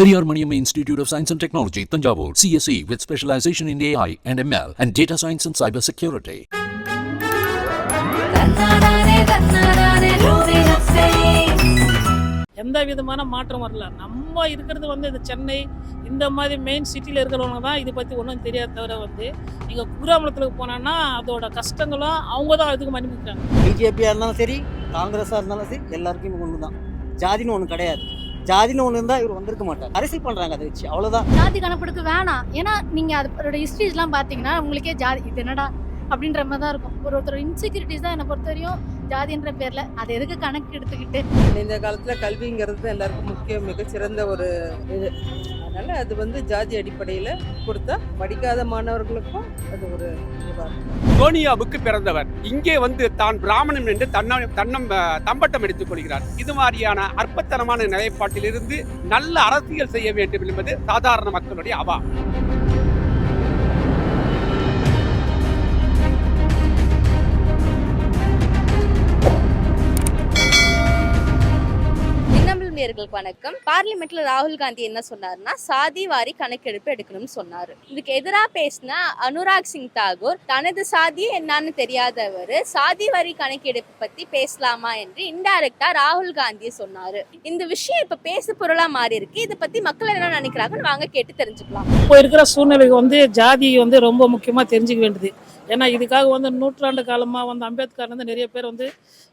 Periyar Maniamma Institute of Science and Technology, Tanjavur, CSE with specialization in AI and ML and data science and cyber security. எந்த விதமான மாற்றம் வரல. நம்ம இருக்கிறது இந்த சென்னை இந்த மாதிரி மெயின் சிட்டியில் இருக்கிறவங்க தான் இதை பற்றி ஒன்றும் தெரியாத தவிர நீங்கள் குக்கிராமத்தில் போனான்னா அதோட கஷ்டங்களும் அவங்க தான் அதுக்கு அனுப்பிக்கிறாங்க. பிஜேபியாக இருந்தாலும் சரி, காங்கிரஸாக இருந்தாலும் சரி, எல்லாருக்கும் ஒன்று தான். ஜாதின்னு ஒன்று கிடையாது. ஜாதின்னு ஒன்று இருந்தால் இவர் வந்திருக்க மாட்டார். அரசியல் பண்ணுறாங்க அதை வச்சு, அவ்வளோதான். ஜாதி கணக்கெடுக்க வேணாம். ஏன்னா நீங்கள் அதோட ஹிஸ்ட்ரிஸ்லாம் பார்த்தீங்கன்னா உங்களுக்கே ஜாதி இது என்னடா அப்படின்ற மாதிரி தான் இருக்கும். ஒருத்தர் இன்செக்யூரிட்டிஸ் தான் என்னை பொறுத்தவரையும் ஜாதின்ற பேரில் அதை எதுக்கு கணக்கு எடுத்துக்கிட்டு. இந்த காலத்தில் கல்விங்கிறது எல்லாருக்கும் முக்கியம், மிகச்சிறந்த ஒரு இது. அதனால் அது ஜாதி அடிப்படையில் கொடுத்தா படிக்காத மாணவர்களுக்கும் அது ஒரு இதுவாக இருக்கும். சோனியாவுக்கு பிறந்தவர் இங்கே தான் பிராமணன் என்று தம்பட்டம் எடுத்துக் கொள்கிறார். இது மாதிரியான அற்பத்தனமான நிலைப்பாட்டிலிருந்து நல்ல அரசியல் செய்ய வேண்டும் என்பது சாதாரண மக்களுடைய அவா. நேயர்களுக்கு வணக்கம். பார்லிமெண்ட்ல ராகுல் காந்தி என்ன சொன்னார்னா, சாதி வாரி கணக்கெடுப்பு எடுக்கணும்னு சொன்னாரு. இதுக்கு எதிராக பேசின அனுராக் சிங் தாக்கூர், தனது சாதி என்னன்னு தெரியாதவர் சாதி வாரி கணக்கெடுப்பு பத்தி பேசலாமா என்று இன்டைரக்டா ராகுல் காந்தியை சொன்னாரு. இந்த விஷயம் இப்ப பேசு பொருளா மாறி இருக்கு. இதை பத்தி மக்கள் என்ன நினைக்கிறாங்கன்னு வாங்க கேட்டு தெரிஞ்சுக்கலாம். இப்போ இருக்கிற சூழ்நிலைக்கு ஜாதி ரொம்ப முக்கியமா தெரிஞ்சுக்க வேண்டியது. ஏன்னா இதுக்காக நூற்றாண்டு காலமாக அம்பேத்கர் நிறைய பேர்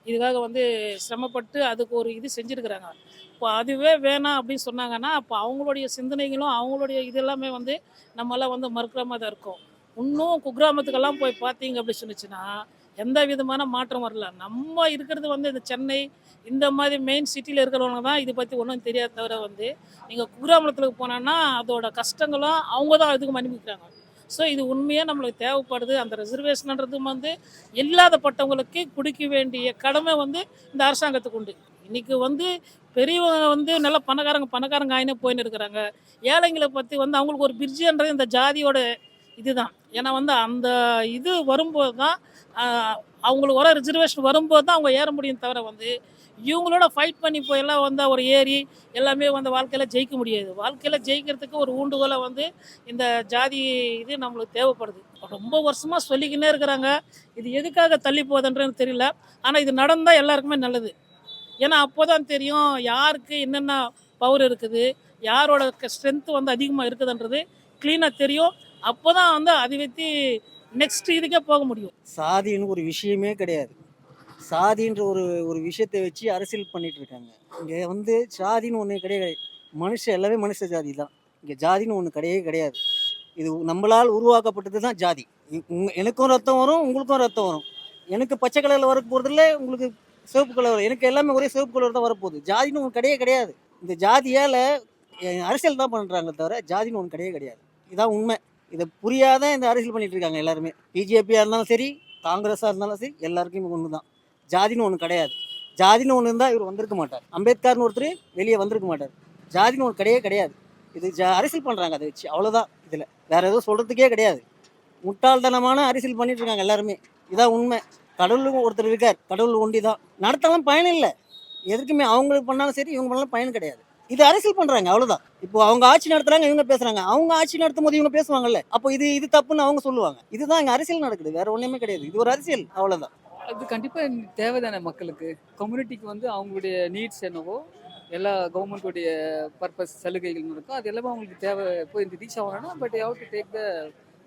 இதுக்காக சிரமப்பட்டு அதுக்கு ஒரு இது செஞ்சுருக்கிறாங்க. இப்போ அதுவே வேணாம் அப்படின்னு சொன்னாங்கன்னா அப்போ அவங்களுடைய சிந்தனைகளும் அவங்களுடைய இது எல்லாமே நம்மளாம் மறுக்கிற மாதிரி தான் இருக்கும். இன்னும் குக்கிராமத்துக்கெல்லாம் போய் பார்த்தீங்க அப்படி சொன்னிச்சுன்னா எந்த விதமான மாற்றம் வரல. நம்ம இருக்கிறது இந்த சென்னை இந்த மாதிரி மெயின் சிட்டியில் இருக்கிறவங்க தான் இதை பற்றி ஒன்றும் தெரியாத தவிர நீங்கள் குக்கிராமத்துக்கு போனான்னா அதோட கஷ்டங்களும் அவங்க தான் இதுக்கு அனுப்பிக்கிறாங்க. ஸோ இது உண்மையாக நம்மளுக்கு தேவைப்படுது. அந்த ரிசர்வேஷன்ன்றது இல்லாதப்பட்டவங்களுக்கு கொடுக்க வேண்டிய கடமை இந்த அரசாங்கத்துக்கு உண்டு. இன்றைக்கி பெரியவங்க நல்ல பணக்காரங்க ஆயினே போயின்னு இருக்கிறாங்க. ஏழைங்களை பற்றி அவங்களுக்கு ஒரு பிரிட்ஜுன்றது இந்த ஜாதியோட இதுதான். ஏன்னா அந்த இது வரும்போது தான் அவங்களுக்கு வர ரிசர்வேஷன் வரும்போது தான் அவங்க ஏற முடியும் தவிர இவங்களோட ஃபைட் பண்ணி போயெல்லாம் ஒரு ஏறி எல்லாமே வாழ்க்கையில் ஜெயிக்க முடியாது. வாழ்க்கையில் ஜெயிக்கிறதுக்கு ஒரு ஊண்டுகோலை இந்த ஜாதி இது நம்மளுக்கு தேவைப்படுது. ரொம்ப வருஷமாக சொல்லிக்கினே இருக்கிறாங்க. இது எதுக்காக தள்ளி போகுதுன்றது தெரியல. ஆனால் இது நடந்தால் எல்லாருக்குமே நல்லது. ஏன்னா அப்போ தான் தெரியும் யாருக்கு என்னென்ன பவர் இருக்குது, யாரோட ஸ்ட்ரென்த்து அதிகமாக இருக்குதுன்றது க்ளீனாக தெரியும். அப்போ தான் அதை வச்சு நெக்ஸ்ட் இதுக்கே போக முடியும். சாதின்னு ஒரு விஷயமே கிடையாது. சாதின்ற ஒரு விஷயத்தை வச்சு அரசியல் பண்ணிட்டு இருக்காங்க. இங்கே சாதின்னு ஒன்று கிடையாது. எல்லாமே மனுஷ ஜாதி தான். இங்கே ஜாதின்னு ஒன்று கிடையவே கிடையாது. இது நம்மளால் உருவாக்கப்பட்டது தான் ஜாதி. எனக்கும் ரத்தம் வரும், உங்களுக்கும் ரத்தம் வரும். எனக்கு பச்சை கலரில் வர போகிறதில்ல, உங்களுக்கு சிவப்பு கலர் வரும். எனக்கு எல்லாமே ஒரே சிவப்பு கலர் தான் வரப்போகுது. ஜாதின்னு ஒன்று கிடையவே கிடையாது. இந்த ஜாதியால் அரசியல் தான் பண்ணுறாங்க தவிர ஜாதின்னு ஒன்று கிடையவே கிடையாது. இதான் உண்மை. இதை புரியாத இந்த அரசியல் பண்ணிட்டு இருக்காங்க எல்லாருமே. பிஜேபியாக இருந்தாலும் சரி, காங்கிரஸாக இருந்தாலும் சரி, எல்லாருக்கும் ஒன்று தான். ஜாதின்னு ஒன்று கிடையாது. ஜாதின்னு ஒன்று இருந்தால் இவர் வந்திருக்க மாட்டார். அம்பேத்கர்னு ஒருத்தர் வெளியே வந்திருக்க மாட்டார். ஜாதின்னு ஒன்று கிடையவே கிடையாது. இது அரசியல் பண்ணுறாங்க அதை வச்சு, அவ்வளோதான். இதில் வேறு எதுவும் சொல்கிறதுக்கே கிடையாது. முட்டாள்தனமான அரசியல் பண்ணிட்டு இருக்காங்க எல்லாருமே. இதான் உண்மை. கடவுளுக்கும் ஒருத்தர் இருக்கார், கடவுள் ஒண்டி தான். நடத்தலாம் பயன் இல்லை. எதுக்குமே அவங்களுக்கு பண்ணாலும் சரி, இவங்க பண்ணாலும் பயன் கிடையாது. இது அரசியல் பண்ணுறாங்க, அவ்வளோதான். இப்போ அவங்க ஆட்சி நடத்துகிறாங்க, இவங்க பேசுகிறாங்க. அவங்க ஆட்சி நடத்தும் போது இவங்க பேசுவாங்கல்ல, அப்போ இது தப்புன்னு அவங்க சொல்லுவாங்க. இதுதான் இங்கே அரசியல் நடக்குது, வேற ஒன்றுமே கிடையாது. இது ஒரு அரசியல், அவ்வளோதான். அது கண்டிப்பாக தேவைதானே மக்களுக்கு. கம்யூனிட்டிக்கு அவங்களுடைய நீட்ஸ் என்னவோ எல்லா கவர்மெண்ட்டுடைய பர்பஸ் சலுகைகள் இருக்கும். அது எல்லாமே அவங்களுக்கு தேவை. இப்போ இந்த ரீச் ஆகணும்னா but how to take the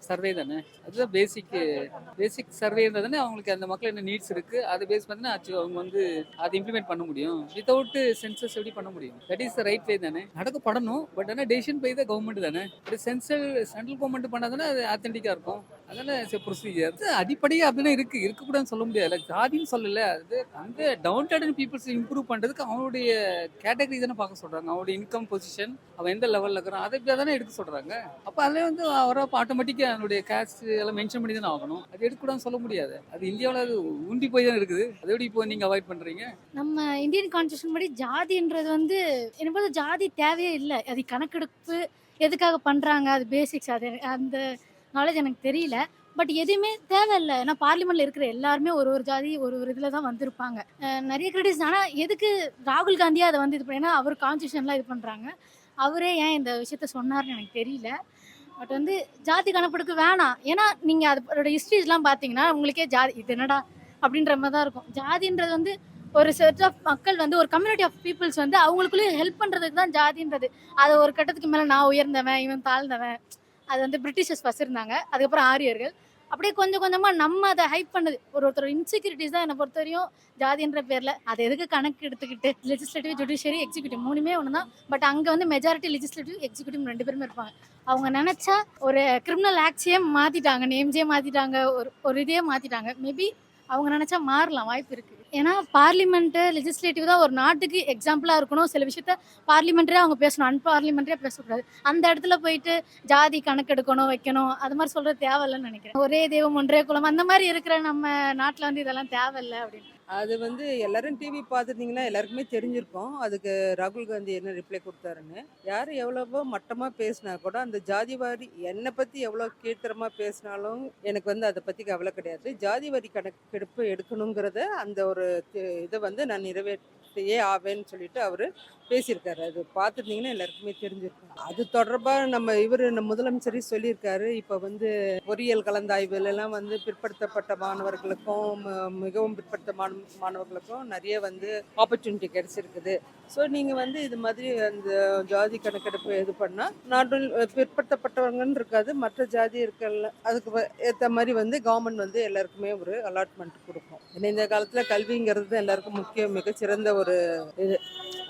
survey தானே. அதுதான் பேசிக் சர்வே இருந்தால் தானே அவங்களுக்கு அந்த மக்கள் என்ன நீட்ஸ் இருக்குது அதை பேஸ் பண்ணி அவங்க அதை இம்ப்ளிமெண்ட் பண்ண முடியும். வித்தவுட் சென்சஸ் எப்படி பண்ண முடியும்? That is the right way தானே. நடக்கப்படணும். பட் ஆனால் டெசிஷன் பை த கவர்மெண்ட் தானே. ஒரு சென்ட்ரல் கவர்மெண்ட் பண்ணால் தானே அது ஆத்தென்டிக்காக இருக்கும். அதனால ப்ரொசீஜர் அது அடிப்படையாக அப்படின்னா இருக்கக்கூடாதுன்னு சொல்ல முடியாது. ஜாதின்னு சொல்லலை. அது அந்த டவுன் டார்டன் பீப்புள்ஸ் இம்ப்ரூவ் பண்ணுறதுக்கு அவனுடைய கேட்டகரி தானே பார்க்க சொல்கிறாங்க. அவனுடைய இன்கம் பொசிஷன், அவன் எந்த லெவலில் இருக்கிறான், அதை தானே எடுக்க சொல்கிறாங்க. அப்போ அதில் அவரை ஆட்டோமேட்டிக்காக அதனுடைய கேஸ்ட் எல்லாம் மென்ஷன் பண்ணி தானே ஆகணும். அது எடுக்கக்கூடாதுன்னு சொல்ல முடியாது. அது இந்தியாவில் அது ஊண்டி போய் தான் இருக்குது. அதை எப்படி இப்போ நீங்கள் அவாய்ட் பண்ணுறீங்க? நம்ம இந்தியன் கான்ஸ்டியூஷன் படி ஜாதின்றது எனக்கு ஜாதி தேவையே இல்லை. அது கணக்கெடுப்பு எதுக்காக பண்ணுறாங்க, அது பேசிக்ஸ், அது அந்த நாலேஜ் எனக்கு தெரியல. பட் எதுவுமே தேவையில்லை. ஏன்னா பார்லிமெண்ட்ல இருக்கிற எல்லாருமே ஒரு ஜாதி ஒரு இதில் தான் வந்திருப்பாங்க. நிறைய கிரெடிட்ஸ். ஆனால் எதுக்கு ராகுல் காந்தியாக அதை இது பண்ணா அவர் கான்ஸ்டியூஷன்லாம் இது பண்ணுறாங்க. அவரே ஏன் இந்த விஷயத்த சொன்னார்னு எனக்கு தெரியல. பட் வந்து ஜாதி கணக்கெடுப்பு வேணாம். ஏன்னா நீங்கள் அதோட ஹிஸ்ட்ரிஸ்லாம் பார்த்தீங்கன்னா உங்களுக்கே ஜாதி இது என்னடா அப்படின்ற மாதிரி தான் இருக்கும். ஜாதின்றது வந்து ஒரு செட் ஆஃப் மக்கள் வந்து ஒரு கம்யூனிட்டி ஆஃப் பீப்புள்ஸ் வந்து அவங்களுக்குள்ளேயே ஹெல்ப் பண்ணுறதுக்கு தான் ஜாதின்றது. அது ஒரு கட்டத்துக்கு மேலே நான் உயர்ந்தவன் இவன் தாழ்ந்தவன் அது வந்து பிரிட்டிஷர்ஸ் ஃபர்ஸ்ட் இருந்தாங்க, அதுக்கப்புறம் ஆரியர்கள். அப்படியே கொஞ்சம் கொஞ்சமாக நம்ம அதை ஹைப் பண்ணுது. ஒருத்தர் இன்செக்யூரிட்டிஸ் தான் என்னை பொறுத்தவரையும் ஜாதின்ற பேரில். அதை எதுக்கு கணக்கு எடுத்துக்கிட்டு லெஜிஸ்லேட்டிவ் ஜுடிஷியரி எக்ஸிக்யூட்டிவ் 3மே ஒன்று தான். பட் அங்கே வந்து மெஜாரிட்டி லெஜிஸ்லேட்டிவ் எக்ஸிக்யூட்டிவ் 2 பேருமே இருப்பாங்க. அவங்க நினச்சா ஒரு கிரிமினல் ஆக்ட்ஸே மாற்றிட்டாங்க, நேம்ஸே மாற்றிட்டாங்க, ஒரு இதே மாற்றிட்டாங்க. மேபி அவங்க நினச்சா மாறலாம், வாய்ப்பு இருக்குது. ஏன்னா பார்லிமெண்ட்டு லெஜிஸ்லேட்டிவ் தான் ஒரு நாட்டுக்கு எக்ஸாம்பிளாக இருக்கணும். சில விஷயத்த பார்லிமெண்ட்டரே அவங்க பேசணும், அன்பார்லிமெண்ட்டரே பேசக்கூடாது. அந்த இடத்துல போயிட்டு ஜாதி கணக்கெடுக்கணும் வைக்கணும் அது மாதிரி சொல்கிறது தேவையில்லைன்னு நினைக்கிறேன். ஒரே தெய்வம் ஒன்றே குலம் அந்த மாதிரி இருக்கிற நம்ம நாட்டில் வந்து இதெல்லாம் தேவையில்லை அப்படின்னு. அது வந்து எல்லாரும் டிவி பார்த்துருந்தீங்கன்னா எல்லாருக்குமே தெரிஞ்சிருக்கும் அதுக்கு ராகுல் காந்தி என்ன ரிப்ளை கொடுத்தாருன்னு. யார் எவ்வளவோ மட்டமாக பேசினா கூட அந்த ஜாதிவாரி என்னை பற்றி எவ்வளோ கீழ்த்தரமாக பேசினாலும் எனக்கு வந்து அதை பற்றி கவலை கிடையாது. ஜாதிவாரி கணக்கெடுப்பு எடுக்கணுங்கிறத அந்த ஒரு இதை வந்து நான் நிறைவேற்றியே ஆவேன்னு சொல்லிட்டு அவர் பேசியிருக்காரு. அது பார்த்துருந்தீங்கன்னா எல்லாருக்குமே தெரிஞ்சிருக்கும். அது தொடர்பாக நம்ம முதலமைச்சரே சொல்லியிருக்காரு. இப்போ வந்து பொறியியல் கலந்தாய்வுலாம் வந்து பிற்படுத்தப்பட்ட மாணவர்களுக்கும் மிகவும் பிற்படுத்த மாணவர்களுக்கும் நிறைய வந்து ஆப்பர்ச்சுனிட்டி கிடைச்சிருக்குது. ஸோ நீங்கள் வந்து இது மாதிரி அந்த ஜாதி கணக்கெடுப்பு இது பண்ணால் நாட்டில் பிற்படுத்தப்பட்டவங்கன்னு இருக்காது, மற்ற ஜாதி இருக்கல அதுக்கு ஏற்ற மாதிரி வந்து கவர்மெண்ட் வந்து எல்லாருக்குமே ஒரு அலாட்மெண்ட் கொடுக்கும். ஏன்னா இந்த காலத்தில் கல்விங்கிறது எல்லாருக்கும் மிகச்சிறந்த ஒரு இது.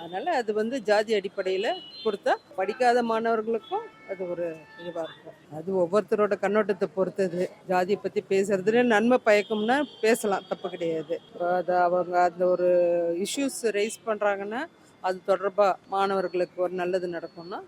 அதனால் அது வந்து ஜாதி அடிப்படையில் கொடுத்தா படிக்காத மாணவர்களுக்கும் அது ஒரு இதுவாக இருக்கும். அது ஒவ்வொருத்தரோட கண்ணோட்டத்தை பொறுத்தது. ஜாதியை பற்றி பேசுறதுல நன்மை பயக்கும்னா பேசலாம், தப்பு கிடையாது. அது அவங்க அந்த ஒரு இஷ்யூஸ் ரைஸ் பண்ணுறாங்கன்னா அது தொடர்பாக மாணவர்களுக்கு ஒரு நல்லது நடக்கும்னா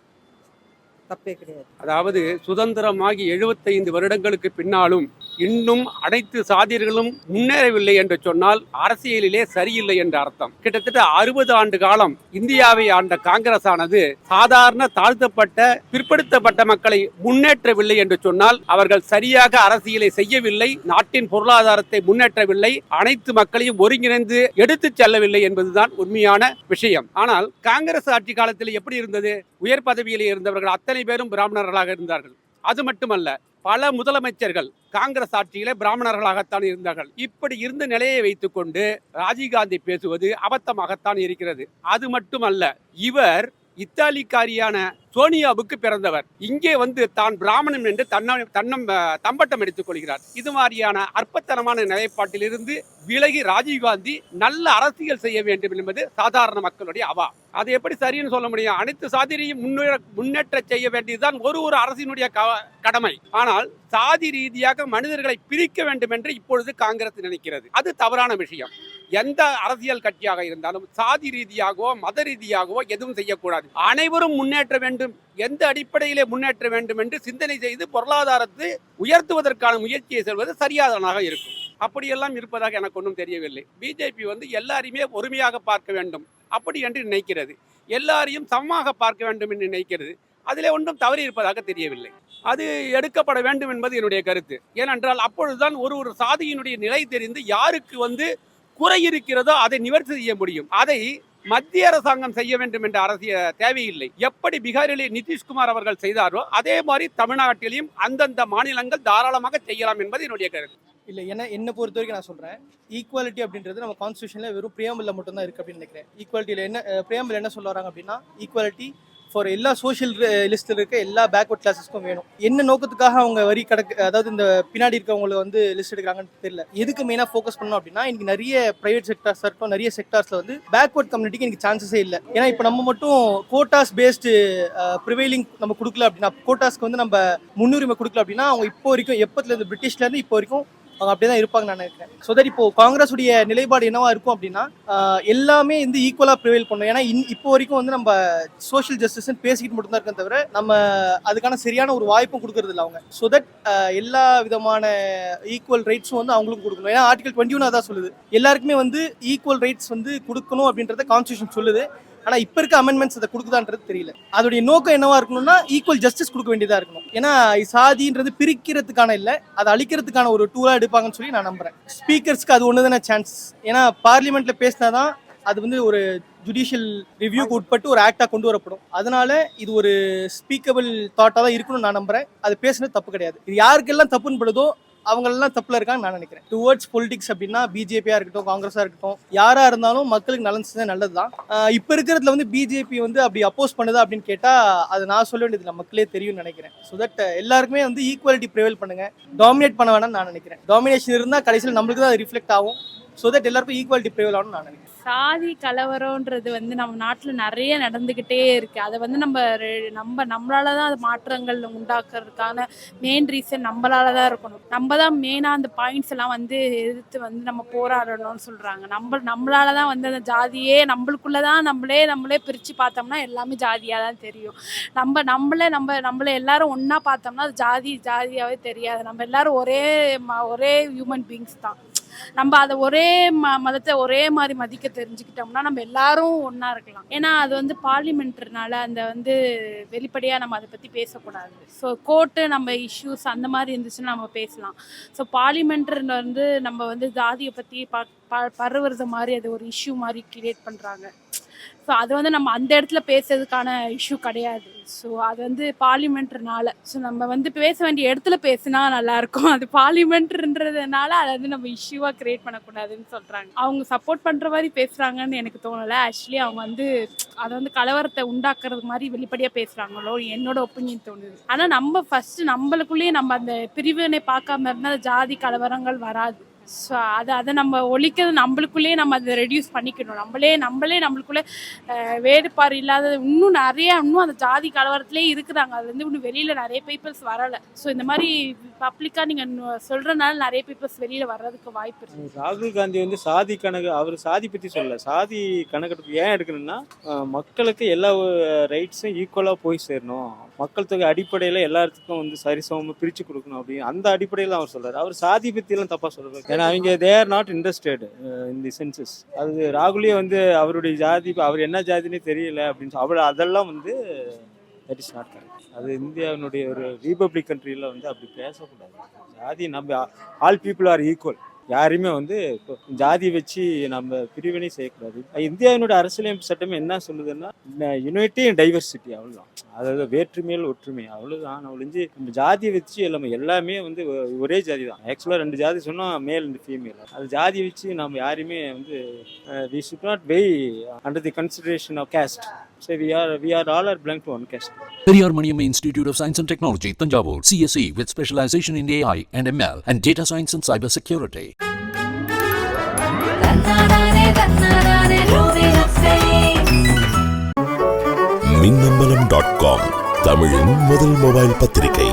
தப்பே கிடையாது. அதாவது சுதந்திரமாகி 75 வருடங்களுக்கு பின்னாலும் இன்னும் அனைத்து சாதியர்களும் முன்னேறவில்லை என்று சொன்னால் அரசியலிலே சரியில்லை என்ற அர்த்தம். கிட்டத்தட்ட 60 ஆண்டு காலம் இந்தியாவை ஆண்ட காங்கிரஸ் ஆனது சாதாரண தாழ்த்தப்பட்ட பிற்படுத்தப்பட்ட மக்களை முன்னேற்றவில்லை என்று சொன்னால் அவர்கள் சரியாக அரசியலை செய்யவில்லை, நாட்டின் பொருளாதாரத்தை முன்னேற்றவில்லை, அனைத்து மக்களையும் ஒருங்கிணைந்து எடுத்துச் செல்லவில்லை என்பதுதான் உண்மையான விஷயம். ஆனால் காங்கிரஸ் ஆட்சி காலத்தில் எப்படி இருந்தது? உயர் பதவியில் இருந்தவர்கள் அத்தனை பேரும் பிராமணர்களாக இருந்தார்கள். அது மட்டுமல்ல, பல முதலமைச்சர்கள் காங்கிரஸ் ஆட்சியிலே பிராமணர்களாகத்தான் இருந்தார்கள். இப்படி இருந்த நிலையை வைத்துக் கொண்டு ராஜீவ்காந்தி பேசுவது அபத்தமாகத்தான் இருக்கிறது. அது மட்டுமல்ல, இவர் இத்தாலிக்காரியான சோனியாவுக்கு பிறந்தவர். இங்கே வந்து தான் பிராமணன் என்று தம்பட்டம் எடுத்துக் கொள்கிறார். இது மாதிரியான அற்பத்தனமான நிலைப்பாட்டிலிருந்து விலகி ராஜீவ்காந்தி நல்ல அரசியல் செய்ய வேண்டும் என்பது சாதாரண மக்களுடைய அவா. அது எப்படி சரின்னு சொல்ல முடியும்? அனைத்து சாதியையும் முன்னேற்ற செய்ய வேண்டியதுதான் ஒரு அரசினுடைய கடமை. ஆனால் சாதி ரீதியாக மனிதர்களை பிரிக்க வேண்டும் என்று இப்பொழுது காங்கிரஸ் நினைக்கிறது. அது தவறான விஷயம். எந்த அரசியல் கட்சியாக இருந்தாலும் சாதி ரீதியாகவோ மத ரீதியாகவோ எதுவும் செய்யக்கூடாது. அனைவரும் முன்னேற்ற வேண்டும், எந்த அடிப்படையிலே முன்னேற்ற வேண்டும் என்று சிந்தனை செய்து பொருளாதாரத்தை உயர்த்துவதற்கான முயற்சியை செல்வது சரியானதாக இருக்கும். அப்படியெல்லாம் இருப்பதாக எனக்கு ஒன்றும் தெரியவில்லை. பிஜேபி வந்து எல்லாரையுமே ஒருமையாக பார்க்க வேண்டும் அப்படி என்று நினைக்கிறது. எல்லாரையும் சமமாக பார்க்க வேண்டும் என்று நினைக்கிறது. அதிலே ஒன்றும் தவறி இருப்பதாக தெரியவில்லை. அது எடுக்கப்பட வேண்டும் என்பது என்னுடைய கருத்து. ஏனென்றால் அப்பொழுதுதான் ஒரு சாதியினுடைய நிலை தெரிந்து யாருக்கு வந்து குறை இருக்கிறதோ அதை நிவர்த்தி செய்ய முடியும். அதை மத்திய அரசாங்கம் செய்ய வேண்டும் என்ற அரசியல் தேவையில்லை. எப்படி பீகாரிலே நிதிஷ்குமார் அவர்கள் செய்தாரோ அதே மாதிரி தமிழ்நாட்டிலையும் அந்தந்த மாநிலங்கள் தாராளமாக செய்யலாம் என்பது என்னுடைய கருத்து. இல்லை, ஏன்னா என்னை பொறுத்த வரைக்கும் நான் சொல்கிறேன், ஈக்குவாலிட்டி அப்படின்றது நம்ம கான்ஸ்டியூஷனில் வெறும் பிரியாம்பிளில் மட்டும்தான் இருக்குது அப்படின்னு நினைக்கிறேன். ஈக்குவாலிட்டியில் என்ன பிரியாம்பிள் என்ன சொல்ல வராங்க அப்படின்னா, ஈக்குவாலிட்டி ஃபார் எல்லா சோஷியல் லிஸ்ட்டில் இருக்க எல்லா பேக்வர்ட் கிளாஸஸ்க்கும் வேணும். என்ன நோக்கத்துக்காக அவங்க வரி அதாவது இந்த பின்னாடி இருக்கவங்களை வந்து லிஸ்ட் எடுக்கிறாங்கன்னு தெரியல. எதுக்கு மெயினாக ஃபோக்கஸ் பண்ணோம் அப்படின்னா, இன்னைக்கு நிறைய பிரைவேட் செக்டார்ஸ் இருக்கட்டும், நிறைய செக்டார்ஸில் வந்து பேக்வர்ட் கம்யூனிட்டிக்கு எனக்கு சான்சஸே இல்லை. ஏன்னா இப்போ நம்ம மட்டும் கோட்டாஸ் பேஸ்டு ப்ரிவைலிங் நம்ம கொடுக்கல அப்படின்னா, கோட்டாஸ்க்கு வந்து நம்ம முன்னுரிமை கொடுக்கல அப்படின்னா, அவங்க இப்போ வரைக்கும் எப்பத்துலேருந்து பிரிட்டிஷ்லேருந்து இப்போ வரைக்கும் அவங்க அப்படியே தான் இருப்பாங்க நான் நினைக்கிறேன். ஸோ தட் இப்போ காங்கிரஸ் உடைய நிலைப்பாடு என்னவா இருக்கும் அப்படின்னா, எல்லாமே வந்து ஈக்குவலாக ப்ரிவைல் பண்ணும். ஏன்னா இப்போ வரைக்கும் வந்து நம்ம சோஷியல் ஜஸ்டிஸ்ன்னு பேசிக்கிட்டு மட்டும்தான் இருக்கோம் தவிர நம்ம அதுக்கான சரியான ஒரு வாய்ப்பும் கொடுக்கறது இல்லை அவங்க. ஸோ தட் எல்லா விதமான ஈக்குவல் ரைட்ஸும் வந்து அவங்களுக்கும் கொடுக்கணும். ஏன்னா ஆர்டிகல் 21 அதான் சொல்லுது, எல்லாருக்குமே வந்து ஈக்குவல் ரைட்ஸ் வந்து கொடுக்கணும் அப்படின்றத கான்ஸ்டியூஷன் சொல்லுது. ஆனால் இப்போ இருக்க அமெண்ட்மெண்ட்ஸ் அதை கொடுக்குதான்றது தெரியல. அதோடைய நோக்கம் என்னவா இருக்கணும்னா, ஈக்குவல் ஜஸ்டிஸ் கொடுக்க வேண்டியதாக இருக்கணும். ஏன்னா சாதின்றது பிரிக்கிறதுக்கான இல்லை, அதை அழிக்கிறதுக்கான ஒரு டூலாக எடுப்பாங்கன்னு சொல்லி நான் நம்புறேன். ஸ்பீக்கர்ஸ்க்கு அது ஒன்று தானே சான்ஸ். ஏன்னா பார்லிமெண்ட்டில் பேசினா தான் அது வந்து ஒரு ஜுடிஷியல் ரிவ்யூக்கு உட்பட்டு ஒரு ஆக்டாக கொண்டு வரப்படும். அதனால இது ஒரு ஸ்பீக்கபிள் தாட்டாக தான் இருக்கணும்னு நான் நம்புறேன். அது பேசுனது தப்பு கிடையாது. இது யாருக்கெல்லாம் தப்புன்னு படுதோ அவங்களெல்லாம் தப்புல இருக்காங்கன்னு நான் நினைக்கிறேன். டுவர்ட்ஸ் பொலிட்டிக்ஸ் அப்படின்னா பிஜேபியா இருக்கட்டும், காங்கிரஸா இருக்கட்டும், யாரா இருந்தாலும் மக்களுக்கு நலன் செஞ்சா நல்லது தான். இப்போ இருக்கிறதுல வந்து பிஜேபி வந்து அப்படி அப்போஸ் பண்ணுதா அப்படின்னு கேட்டா அது நான் சொல்ல வேண்டியது மக்களே தெரியும்னு நினைக்கிறேன். ஸோ தட் எல்லாருக்குமே வந்து ஈக்குவாலிட்டி ப்ரிவைல் பண்ணுங்க, டாமினேட் பண்ண வேணாம்னு நான் நினைக்கிறேன். டாமினேஷன் இருந்தால் கடைசியில் நம்மளுக்கு தான் அது ரிஃப்ளெக்ட் ஆகும். ஸோ தட் எல்லாருக்கும் ஈக்குவாலிட்டி ப்ரிவைல் ஆகணும்னு நான் நினைக்கிறேன். சாதி கலவரம்ன்றது வந்து நம்ம நாட்டில் நிறைய நடந்துக்கிட்டே இருக்கு. அதை வந்து நம்மளால தான் அது மாற்றங்கள் உண்டாக்குறதுக்கான மெயின் ரீசன் நம்மளால தான் இருக்கணும். நம்ம தான் மெயினாக அந்த பாயிண்ட்ஸ் எல்லாம் வந்து எதிர்த்து வந்து நம்ம போராடணும்னு சொல்றாங்க. நம்மளால தான் வந்து அந்த ஜாதியே நம்மளுக்குள்ள தான் நம்மளே பிரித்து பார்த்தோம்னா எல்லாமே ஜாதியாக தான் தெரியும். நம்மளே எல்லாரும் ஒன்றா பார்த்தோம்னா அது ஜாதியாகவே தெரியாது. நம்ம எல்லாரும் ஒரே ஹியூமன் பீயிங்ஸ் தான். நம்ம அதை ஒரே மதத்தை ஒரே மாதிரி மதிக்க தெரிஞ்சுக்கிட்டோம்னா நம்ம எல்லாரும் ஒன்றா இருக்கலாம். ஏன்னா அது வந்து பார்லிமெண்ட்னால அந்த வந்து வெளிப்படையாக நம்ம அதை பற்றி பேசக்கூடாது. ஸோ கோர்ட்டு நம்ம இஷ்யூஸ் அந்த மாதிரி இருந்துச்சுன்னா நம்ம பேசலாம். ஸோ பார்லிமெண்ட்ல வந்து நம்ம வந்து ஜாதியை பற்றி பரவுறது மாதிரி அது ஒரு இஷ்யூ மாதிரி கிரியேட் பண்ணுறாங்க. ஸோ அது வந்து நம்ம அந்த இடத்துல பேசுறதுக்கான இஷ்யூ கிடையாது. ஸோ அது வந்து பார்லிமெண்ட்னால ஸோ நம்ம வந்து பேச வேண்டிய இடத்துல பேசினா நல்லாயிருக்கும். அது பார்லிமெண்ட்ன்றதுனால அதை வந்து நம்ம இஷ்யூவாக கிரியேட் பண்ணக்கூடாதுன்னு சொல்கிறாங்க. அவங்க சப்போர்ட் பண்ணுற மாதிரி பேசுகிறாங்கன்னு எனக்கு தோணலை. ஆக்சுவலி அவங்க வந்து அதை வந்து கலவரத்தை உண்டாக்குறது மாதிரி வெளிப்படையாக பேசுகிறாங்களோ என்னோட ஒப்பீனியன் தோணுது. ஆனால் நம்ம ஃபஸ்ட்டு நம்மளுக்குள்ளேயே நம்ம அந்த பிரிவினை பார்க்காம இருந்தால் ஜாதி கலவரங்கள் வராது. ஸோ அதை நம்ம ஒழிக்கிறது நம்மளுக்குள்ளேயே நம்ம அதை ரெடியூஸ் பண்ணிக்கணும். நம்மளுக்குள்ளே வேறுபாடு இல்லாத இன்னும் அந்த ஜாதி கலவரத்துலேயே இருக்கிறாங்க. அது வந்து இன்னும் வெளியில் நிறைய பீப்புள்ஸ் வரலை. ஸோ இந்த மாதிரி பப்ளிக்காக நீங்கள் சொல்கிறனால நிறைய பீப்புள்ஸ் வெளியில் வர்றதுக்கு வாய்ப்பு இருக்குது. ராகுல் காந்தி வந்து சாதி கணக்கு அவர் சாதி பற்றி சொல்லலை. சாதி கணக்கெடுப்பு ஏன் எடுக்கணும்னா மக்களுக்கு எல்லா ரைட்ஸும் ஈக்குவலாக போய் சேரணும், மக்கள் தொகை அடிப்படையில் எல்லாத்துக்கும் வந்து சரிசமமாக பிரித்து கொடுக்கணும் அப்படின்னு அந்த அடிப்படையில் அவர் சொல்கிறார். அவர் சாதி பற்றிலாம் தப்பாக சொல்கிறார். ஏன்னா அவங்க they are not interested in the census. அது ராகுலே வந்து அவருடைய ஜாதி அவர் என்ன ஜாதினே தெரியல அப்படின்னு அதெல்லாம் வந்து தட் இஸ் நாட் கரெக்ட். அது இந்தியாவினுடைய ஒரு ரீபப்ளிக் கண்ட்ரியில் வந்து அப்படி பேசக்கூடாது. ஜாதி நம்ம ஆல் பீப்புள் ஆர் ஈக்குவல். யாருமே வந்து ஜாதி வச்சு நம்ம பிரிவினை செய்யக்கூடாது. இந்தியாவினுடைய அரசியலமைப்பு சட்டம் என்ன சொல்லுதுன்னா யுனைட்டி அண்ட் டைவர்சிட்டி, அவ்வளோதான். அதாவது வேற்றுமையில் ஒற்றுமை, அவ்வளோதான். ஒழிஞ்சு நம்ம ஜாதியை வச்சு எல்லாமே வந்து ஒரே ஜாதி தான். ஆக்சுவலாக 2 ஜாதி சொன்னால் மேல் அண்ட் ஃபீமேல். அது ஜாதி வச்சு நம்ம யாருமே வந்து we should not weigh under the consideration of caste. So we are all belong to one caste. Periyar Maniamma Institute of Science and Technology, Tanjavur, CSE with specialization in AI and ML and data science and cyber security. மின்னம்பலம்.com தமிழின் முதல் mobile பத்திரிகை.